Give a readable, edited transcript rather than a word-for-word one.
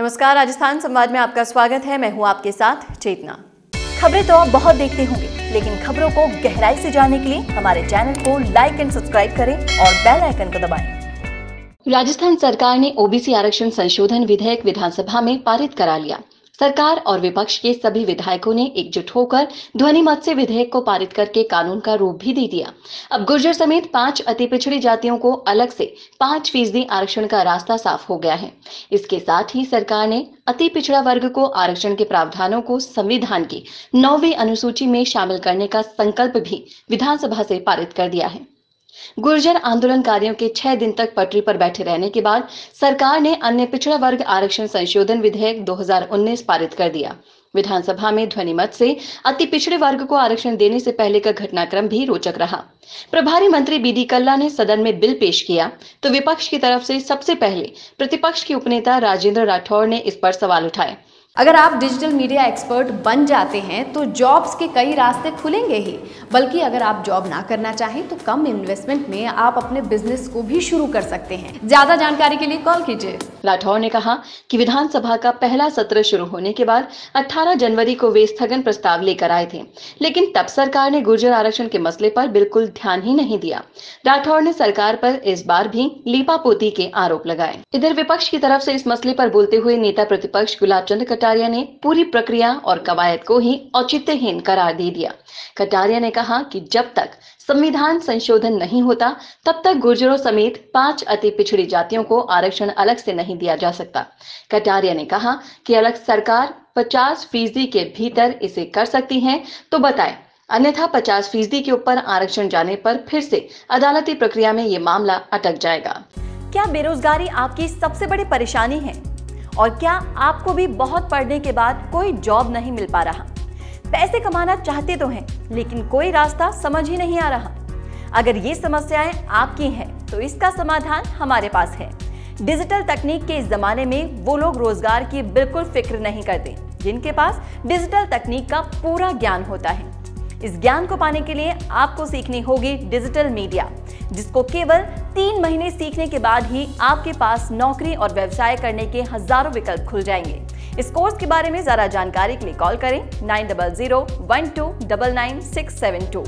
नमस्कार, राजस्थान संवाद में आपका स्वागत है। मैं हूं आपके साथ चेतना। खबरें तो आप बहुत देखते होंगे, लेकिन खबरों को गहराई से जानने के लिए हमारे चैनल को लाइक एंड सब्सक्राइब करें और बेल आइकन को दबाएं। राजस्थान सरकार ने ओबीसी आरक्षण संशोधन विधेयक विधानसभा में पारित करा लिया। सरकार और विपक्ष के सभी विधायकों ने एकजुट होकर ध्वनि मत से विधेयक को पारित करके कानून का रूप भी दे दिया। अब गुर्जर समेत 5 अति पिछड़ी जातियों को अलग से 5% आरक्षण का रास्ता साफ हो गया है। इसके साथ ही सरकार ने अति पिछड़ा वर्ग को आरक्षण के प्रावधानों को संविधान की 9वीं अनुसूची में शामिल करने का संकल्प भी विधानसभा से पारित कर दिया है। गुर्जर आंदोलनकारियों के 6 दिन तक पटरी पर बैठे रहने के बाद सरकार ने अन्य पिछड़ा वर्ग आरक्षण संशोधन विधेयक 2019 पारित कर दिया। विधानसभा में ध्वनि मत से अति पिछड़े वर्ग को आरक्षण देने से पहले का घटनाक्रम भी रोचक रहा। प्रभारी मंत्री बीडी कल्ला ने सदन में बिल पेश किया तो विपक्ष की तरफ से सबसे पहले प्रतिपक्ष के उपनेता राजेंद्र राठौड़ ने इस पर सवाल उठाए। अगर आप डिजिटल मीडिया एक्सपर्ट बन जाते हैं तो जॉब्स के कई रास्ते खुलेंगे ही, बल्कि अगर आप जॉब ना करना चाहें तो कम इन्वेस्टमेंट में आप अपने बिजनेस को भी शुरू कर सकते हैं। ज्यादा जानकारी के लिए कॉल कीजिए। राठौर ने कहा कि विधानसभा का पहला सत्र शुरू होने के बाद 18 जनवरी को वे स्थगन प्रस्ताव लेकर आए थे, लेकिन तब सरकार ने गुर्जर आरक्षण के मसले पर बिल्कुल ध्यान ही नहीं दिया। राठौर ने सरकार पर इस बार भी लीपापोती के आरोप लगाए। इधर विपक्ष की तरफ से इस मसले पर बोलते हुए नेता प्रतिपक्ष गुलाब चंद कटारिया ने पूरी प्रक्रिया और कवायद को ही औचित्यहीन करार दे दिया। कटारिया ने कहा कि जब तक संविधान संशोधन नहीं होता तब तक गुर्जरों समेत 5 अति पिछड़ी जातियों को आरक्षण अलग से नहीं दिया जा सकता। कटारिया ने कहा कि अलग सरकार 50% के भीतर इसे कर सकती है तो बताएं, अन्यथा 50% के ऊपर आरक्षण जाने पर फिर से अदालती प्रक्रिया में ये मामला अटक जाएगा। क्या बेरोजगारी आपकी सबसे बड़ी परेशानी है? और क्या आपको भी बहुत पढ़ने के बाद कोई जॉब नहीं मिल पा रहा? पैसे कमाना चाहते तो हैं, लेकिन कोई रास्ता समझ ही नहीं आ रहा। अगर ये समस्याएं आपकी हैं, तो इसका समाधान हमारे पास है। डिजिटल तकनीक के इस जमाने में वो लोग रोजगार की बिल्कुल फिक्र नहीं करते जिनके पास डिजिटल तकनीक का पूरा ज्ञान होता है। इस ज्ञान को पाने के लिए आपको सीखनी होगी डिजिटल मीडिया, जिसको केवल 3 महीने सीखने के बाद ही आपके पास नौकरी और व्यवसाय करने के हजारों विकल्प खुल जाएंगे। इस कोर्स के बारे में ज्यादा जानकारी के लिए कॉल करें 9001299672।